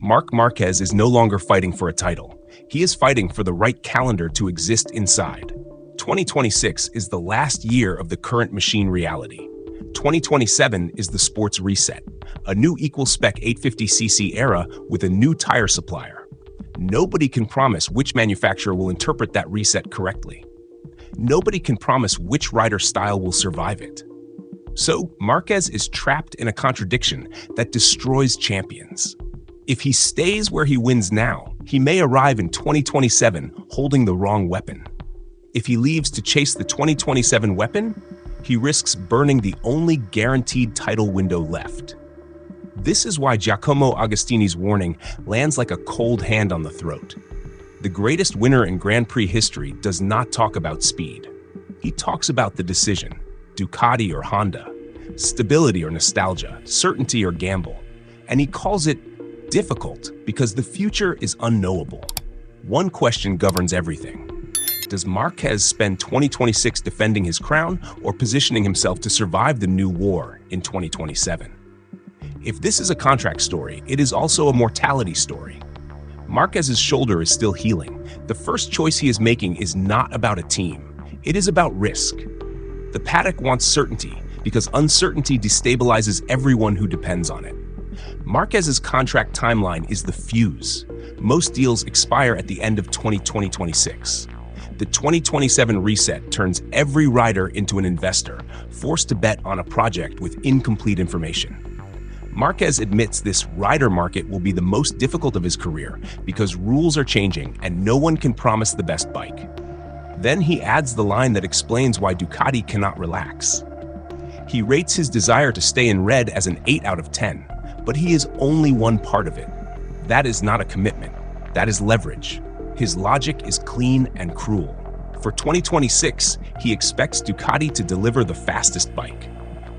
Marc Márquez is no longer fighting for a title. He is fighting for the right calendar to exist inside. 2026 is the last year of the current machine reality. 2027 is the sport's reset, a new equal-spec 850cc era with a new tire supplier. Nobody can promise which manufacturer will interpret that reset correctly. Nobody can promise which rider style will survive it. So, Márquez is trapped in a contradiction that destroys champions. If he stays where he wins now, he may arrive in 2027 holding the wrong weapon. If he leaves to chase the 2027 weapon, he risks burning the only guaranteed title window left. This is why Giacomo Agostini's warning lands like a cold hand on the throat. The greatest winner in Grand Prix history does not talk about speed. He talks about the decision, Ducati or Honda, stability or nostalgia, certainty or gamble, and he calls it difficult because the future is unknowable. One question governs everything. Does Márquez spend 2026 defending his crown or positioning himself to survive the new war in 2027? If this is a contract story, it is also a mortality story. Márquez's shoulder is still healing. The first choice he is making is not about a team. It is about risk. The paddock wants certainty because uncertainty destabilizes everyone who depends on it. Márquez's contract timeline is the fuse. Most deals expire at the end of 2026. The 2027 reset turns every rider into an investor, forced to bet on a project with incomplete information. Márquez admits this rider market will be the most difficult of his career because rules are changing and no one can promise the best bike. Then he adds the line that explains why Ducati cannot relax. He rates his desire to stay in red as an 8 out of 10. But he is only one part of it. That is not a commitment. That is leverage. His logic is clean and cruel. For 2026, he expects Ducati to deliver the fastest bike.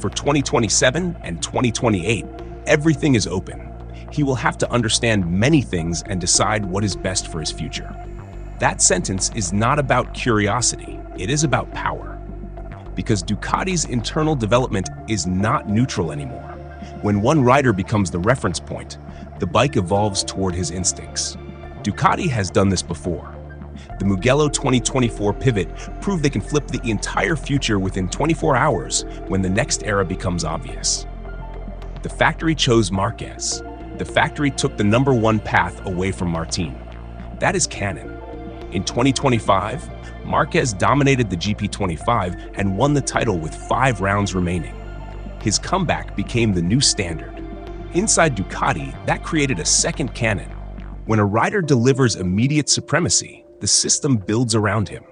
For 2027 and 2028, everything is open. He will have to understand many things and decide what is best for his future. That sentence is not about curiosity. It is about power. Because Ducati's internal development is not neutral anymore. When one rider becomes the reference point, the bike evolves toward his instincts. Ducati has done this before. The Mugello 2024 pivot proved they can flip the entire future within 24 hours when the next era becomes obvious. The factory chose Márquez. The factory took the #1 path away from Martin. That is canon. In 2025, Márquez dominated the GP25 and won the title with 5 rounds remaining. His comeback became the new standard. Inside Ducati, that created a second canon. When a rider delivers immediate supremacy, the system builds around him.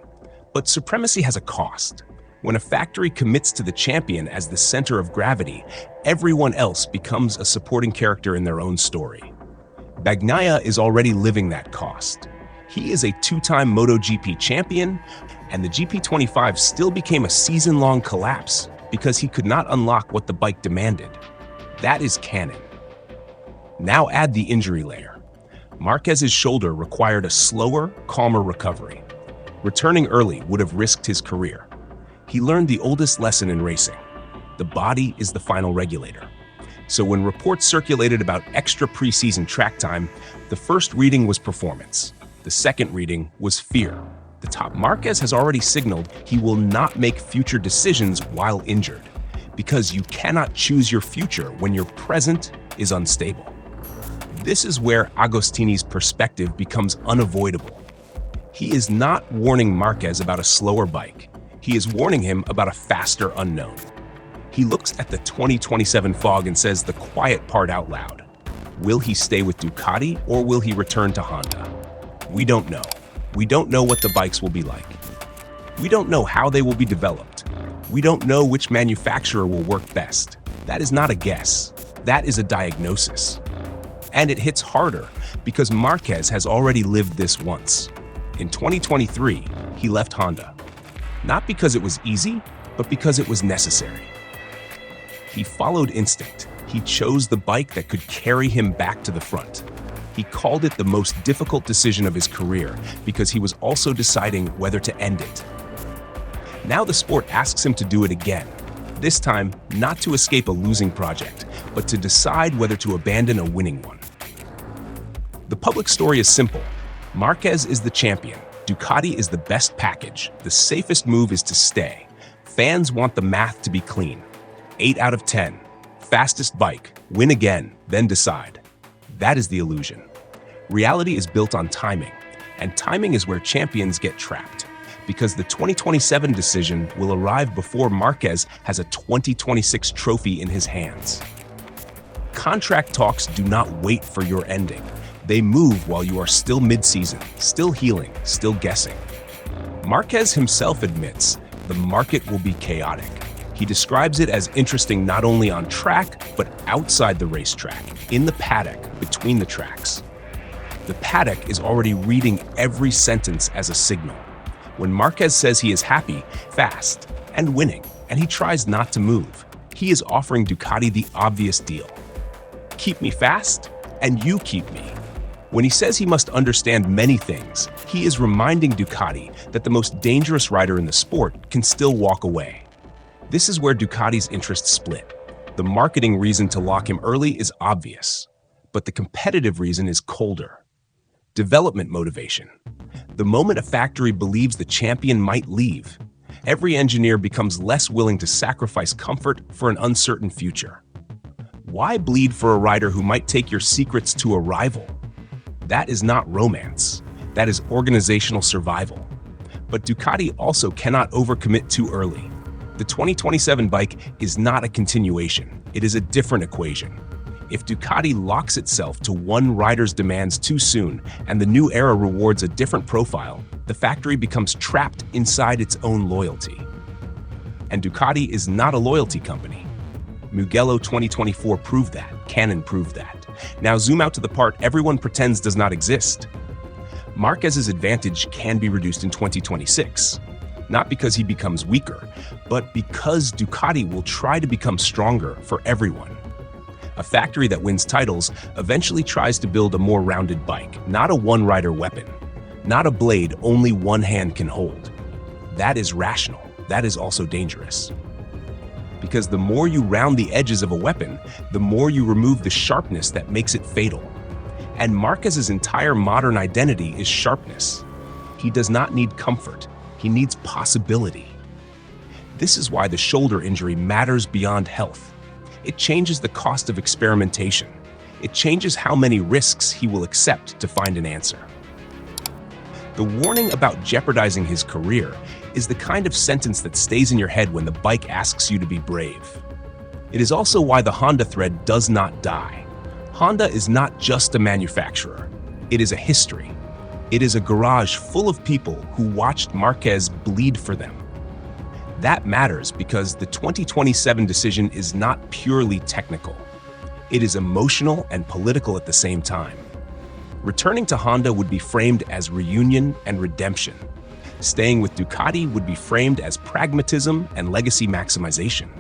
But supremacy has a cost. When a factory commits to the champion as the center of gravity, everyone else becomes a supporting character in their own story. Bagnaia is already living that cost. He is a 2-time MotoGP champion, and the GP25 still became a season-long collapse because he could not unlock what the bike demanded. That is canon. Now add the injury layer. Márquez's shoulder required a slower, calmer recovery. Returning early would have risked his career. He learned the oldest lesson in racing. The body is the final regulator. So when reports circulated about extra preseason track time, the first reading was performance. The second reading was fear. The top Márquez has already signaled he will not make future decisions while injured, because you cannot choose your future when your present is unstable. This is where Agostini's perspective becomes unavoidable. He is not warning Márquez about a slower bike. He is warning him about a faster unknown. He looks at the 2027 fog and says the quiet part out loud. Will he stay with Ducati or will he return to Honda? We don't know. We don't know what the bikes will be like. We don't know how they will be developed. We don't know which manufacturer will work best. That is not a guess. That is a diagnosis. And it hits harder because Márquez has already lived this once. In 2023, he left Honda. Not because it was easy, but because it was necessary. He followed instinct. He chose the bike that could carry him back to the front. He called it the most difficult decision of his career because he was also deciding whether to end it. Now the sport asks him to do it again. This time, not to escape a losing project, but to decide whether to abandon a winning one. The public story is simple. Márquez is the champion. Ducati is the best package. The safest move is to stay. Fans want the math to be clean. 8 out of 10. Fastest bike. Win again, then decide. That is the illusion. Reality is built on timing, and timing is where champions get trapped, because the 2027 decision will arrive before Márquez has a 2026 trophy in his hands. Contract talks do not wait for your ending. They move while you are still mid-season, still healing, still guessing. Márquez himself admits the market will be chaotic. He describes it as interesting not only on track, but outside the racetrack, in the paddock, between the tracks. The paddock is already reading every sentence as a signal. When Márquez says he is happy, fast, and winning, and he tries not to move, he is offering Ducati the obvious deal. Keep me fast, and you keep me. When he says he must understand many things, he is reminding Ducati that the most dangerous rider in the sport can still walk away. This is where Ducati's interests split. The marketing reason to lock him early is obvious, but the competitive reason is colder. Development motivation. The moment a factory believes the champion might leave, every engineer becomes less willing to sacrifice comfort for an uncertain future. Why bleed for a rider who might take your secrets to a rival? That is not romance. That is organizational survival. But Ducati also cannot overcommit too early. The 2027 bike is not a continuation. It is a different equation. If Ducati locks itself to one rider's demands too soon and the new era rewards a different profile, the factory becomes trapped inside its own loyalty. And Ducati is not a loyalty company. Mugello 2024 proved that. Canon proved that. Now zoom out to the part everyone pretends does not exist. Márquez's advantage can be reduced in 2026. Not because he becomes weaker, but because Ducati will try to become stronger for everyone. A factory that wins titles eventually tries to build a more rounded bike, not a one-rider weapon, not a blade only one hand can hold. That is rational. That is also dangerous. Because the more you round the edges of a weapon, the more you remove the sharpness that makes it fatal. And Márquez's entire modern identity is sharpness. He does not need comfort. He needs possibility. This is why the shoulder injury matters beyond health. It changes the cost of experimentation. It changes how many risks he will accept to find an answer. The warning about jeopardizing his career is the kind of sentence that stays in your head when the bike asks you to be brave. It is also why the Honda thread does not die. Honda is not just a manufacturer. It is a history. It is a garage full of people who watched Márquez bleed for them. That matters because the 2027 decision is not purely technical. It is emotional and political at the same time. Returning to Honda would be framed as reunion and redemption. Staying with Ducati would be framed as pragmatism and legacy maximization.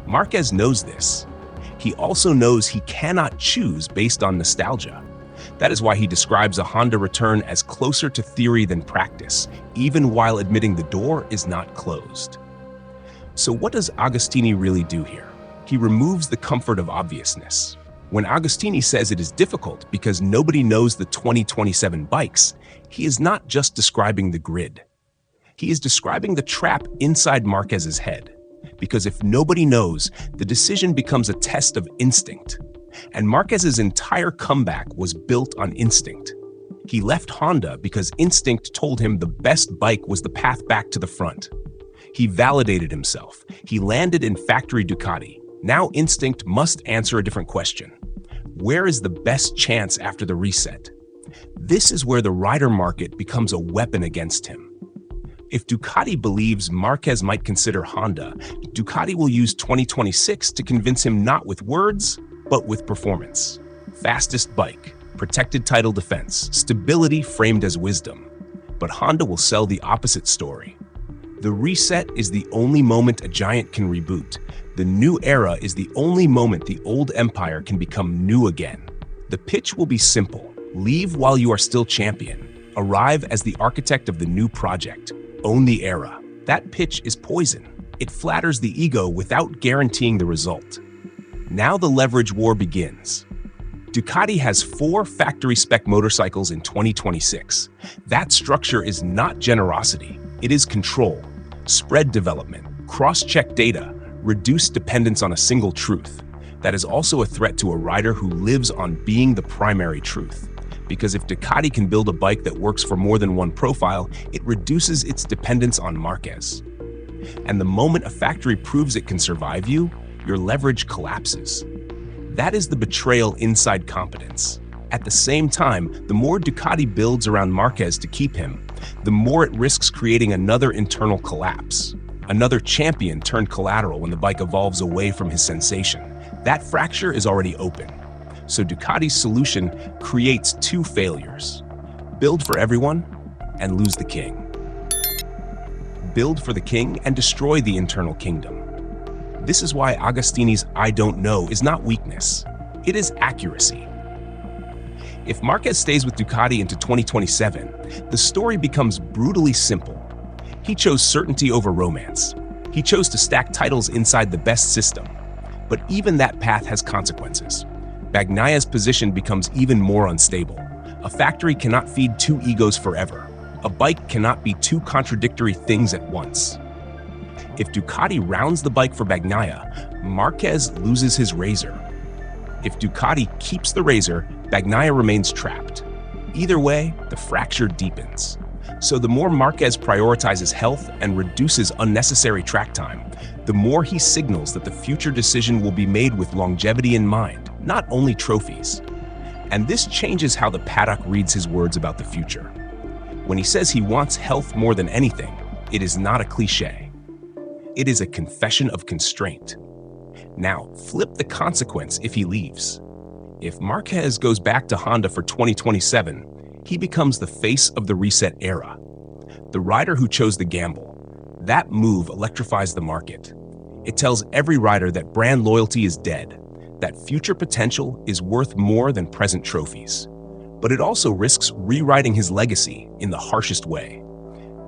Márquez knows this. He also knows he cannot choose based on nostalgia. That is why he describes a Honda return as closer to theory than practice, even while admitting the door is not closed. So what does Agostini really do here? He removes the comfort of obviousness. When Agostini says it is difficult because nobody knows the 2027 bikes, he is not just describing the grid. He is describing the trap inside Márquez's head. Because if nobody knows, the decision becomes a test of instinct. And Márquez's entire comeback was built on instinct. He left Honda because instinct told him the best bike was the path back to the front. He validated himself. He landed in factory Ducati. Now instinct must answer a different question. Where is the best chance after the reset? This is where the rider market becomes a weapon against him. If Ducati believes Márquez might consider Honda, Ducati will use 2026 to convince him not with words, but with performance. Fastest bike, protected title defense, stability framed as wisdom. But Honda will sell the opposite story. The reset is the only moment a giant can reboot. The new era is the only moment the old empire can become new again. The pitch will be simple. Leave while you are still champion. Arrive as the architect of the new project. Own the era. That pitch is poison. It flatters the ego without guaranteeing the result. Now the leverage war begins. Ducati has 4 factory-spec motorcycles in 2026. That structure is not generosity, it is control. Spread development, cross-check data, reduce dependence on a single truth. That is also a threat to a rider who lives on being the primary truth. Because if Ducati can build a bike that works for more than one profile, it reduces its dependence on Márquez. And the moment a factory proves it can survive you, your leverage collapses. That is the betrayal inside competence. At the same time, the more Ducati builds around Márquez to keep him, the more it risks creating another internal collapse. Another champion turned collateral when the bike evolves away from his sensation. That fracture is already open. So Ducati's solution creates 2 failures. Build for everyone and lose the king. Build for the king and destroy the internal kingdom. This is why Agostini's "I don't know" is not weakness. It is accuracy. If Márquez stays with Ducati into 2027, the story becomes brutally simple. He chose certainty over romance. He chose to stack titles inside the best system. But even that path has consequences. Bagnaia's position becomes even more unstable. A factory cannot feed 2 egos forever. A bike cannot be 2 contradictory things at once. If Ducati rounds the bike for Bagnaia, Márquez loses his razor. If Ducati keeps the razor, Bagnaia remains trapped. Either way, the fracture deepens. So the more Márquez prioritizes health and reduces unnecessary track time, the more he signals that the future decision will be made with longevity in mind, not only trophies. And this changes how the paddock reads his words about the future. When he says he wants health more than anything, it is not a cliché. It is a confession of constraint. Now, flip the consequence if he leaves. If Márquez goes back to Honda for 2027, he becomes the face of the reset era. The rider who chose the gamble. That move electrifies the market. It tells every rider that brand loyalty is dead, that future potential is worth more than present trophies. But it also risks rewriting his legacy in the harshest way.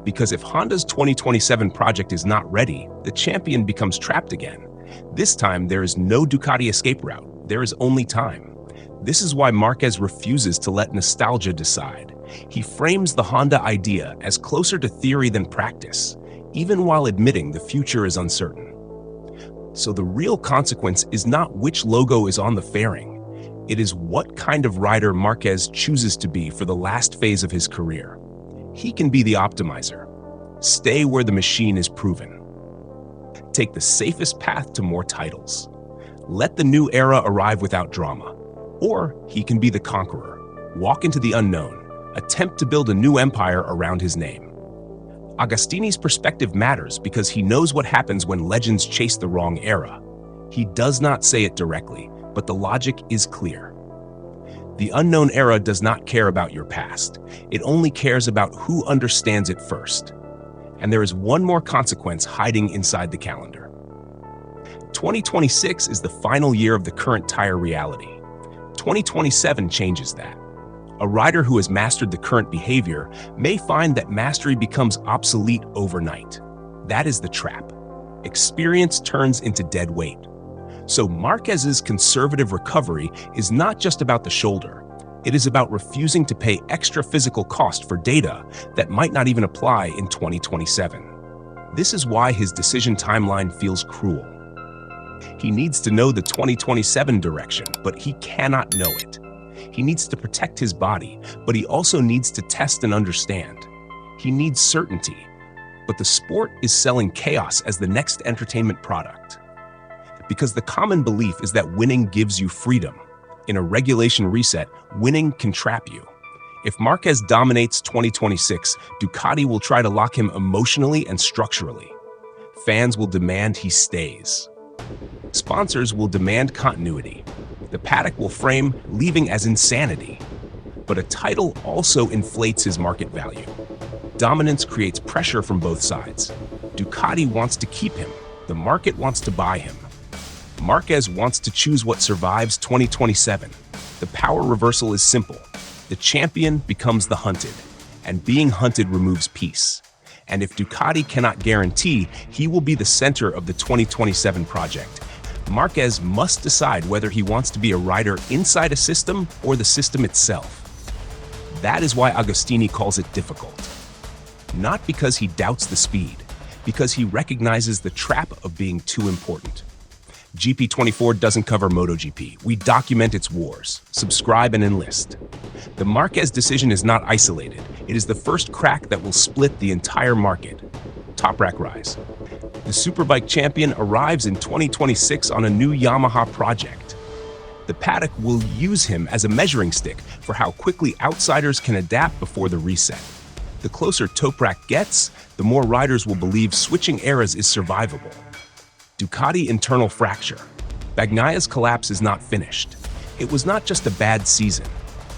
Because if Honda's 2027 project is not ready, the champion becomes trapped again. This time, there is no Ducati escape route. There is only time. This is why Márquez refuses to let nostalgia decide. He frames the Honda idea as closer to theory than practice, even while admitting the future is uncertain. So the real consequence is not which logo is on the fairing. It is what kind of rider Márquez chooses to be for the last phase of his career. He can be the optimizer. Stay where the machine is proven. Take the safest path to more titles. Let the new era arrive without drama. Or he can be the conqueror, walk into the unknown, attempt to build a new empire around his name. Agostini's perspective matters because he knows what happens when legends chase the wrong era. He does not say it directly, but the logic is clear. The unknown era does not care about your past. It only cares about who understands it first. And there is one more consequence hiding inside the calendar. 2026 is the final year of the current tire reality. 2027 changes that. A rider who has mastered the current behavior may find that mastery becomes obsolete overnight. That is the trap. Experience turns into dead weight. So Márquez's conservative recovery is not just about the shoulder. It is about refusing to pay extra physical cost for data that might not even apply in 2027. This is why his decision timeline feels cruel. He needs to know the 2027 direction, but he cannot know it. He needs to protect his body, but he also needs to test and understand. He needs certainty, but the sport is selling chaos as the next entertainment product. Because the common belief is that winning gives you freedom. In a regulation reset, winning can trap you. If Márquez dominates 2026, Ducati will try to lock him emotionally and structurally. Fans will demand he stays. Sponsors will demand continuity. The paddock will frame leaving as insanity. But a title also inflates his market value. Dominance creates pressure from both sides. Ducati wants to keep him. The market wants to buy him. Márquez wants to choose what survives 2027. The power reversal is simple. The champion becomes the hunted, and being hunted removes peace. And if Ducati cannot guarantee he will be the center of the 2027 project, Márquez must decide whether he wants to be a rider inside a system or the system itself. That is why Agostini calls it difficult. Not because he doubts the speed, because he recognizes the trap of being too important. GP24 doesn't cover MotoGP. We document its wars. Subscribe and enlist. The Márquez decision is not isolated. It is the first crack that will split the entire market. Top Rack Rise. The Superbike champion arrives in 2026 on a new Yamaha project. The paddock will use him as a measuring stick for how quickly outsiders can adapt before the reset. The closer Toprak gets, the more riders will believe switching eras is survivable. Ducati internal fracture. Bagnaia's collapse is not finished. It was not just a bad season.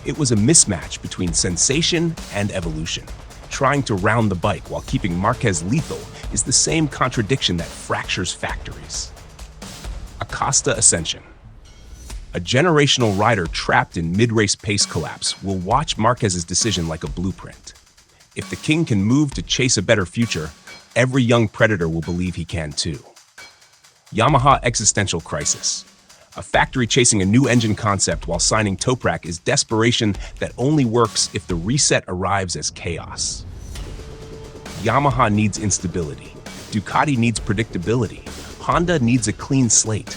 It was a mismatch between sensation and evolution. Trying to round the bike while keeping Márquez lethal is the same contradiction that fractures factories. Acosta Ascension. A generational rider trapped in mid-race pace collapse will watch Márquez's decision like a blueprint. If the king can move to chase a better future, every young predator will believe he can too. Yamaha existential crisis. A factory chasing a new engine concept while signing Toprak is desperation that only works if the reset arrives as chaos. Yamaha needs instability. Ducati needs predictability. Honda needs a clean slate.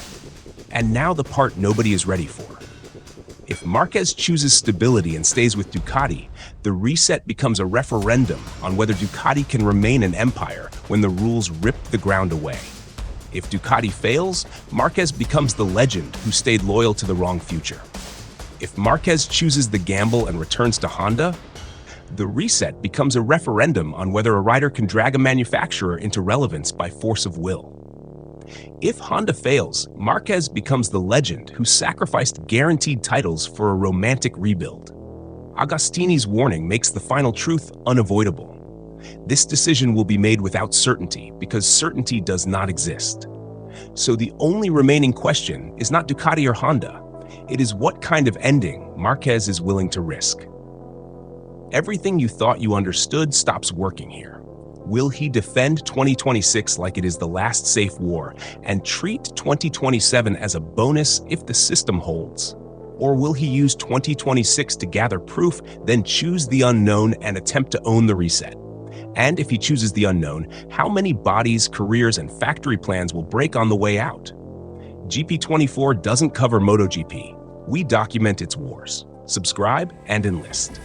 And now the part nobody is ready for. If Márquez chooses stability and stays with Ducati, the reset becomes a referendum on whether Ducati can remain an empire when the rules rip the ground away. If Ducati fails, Márquez becomes the legend who stayed loyal to the wrong future. If Márquez chooses the gamble and returns to Honda, the reset becomes a referendum on whether a rider can drag a manufacturer into relevance by force of will. If Honda fails, Márquez becomes the legend who sacrificed guaranteed titles for a romantic rebuild. Agostini's warning makes the final truth unavoidable. This decision will be made without certainty because certainty does not exist. So the only remaining question is not Ducati or Honda. It is what kind of ending Márquez is willing to risk. Everything you thought you understood stops working here. Will he defend 2026 like it is the last safe war and treat 2027 as a bonus if the system holds? Or will he use 2026 to gather proof, then choose the unknown and attempt to own the reset? And if he chooses the unknown, how many bodies, careers, and factory plans will break on the way out? GP24 doesn't cover MotoGP. We document its wars. Subscribe and enlist.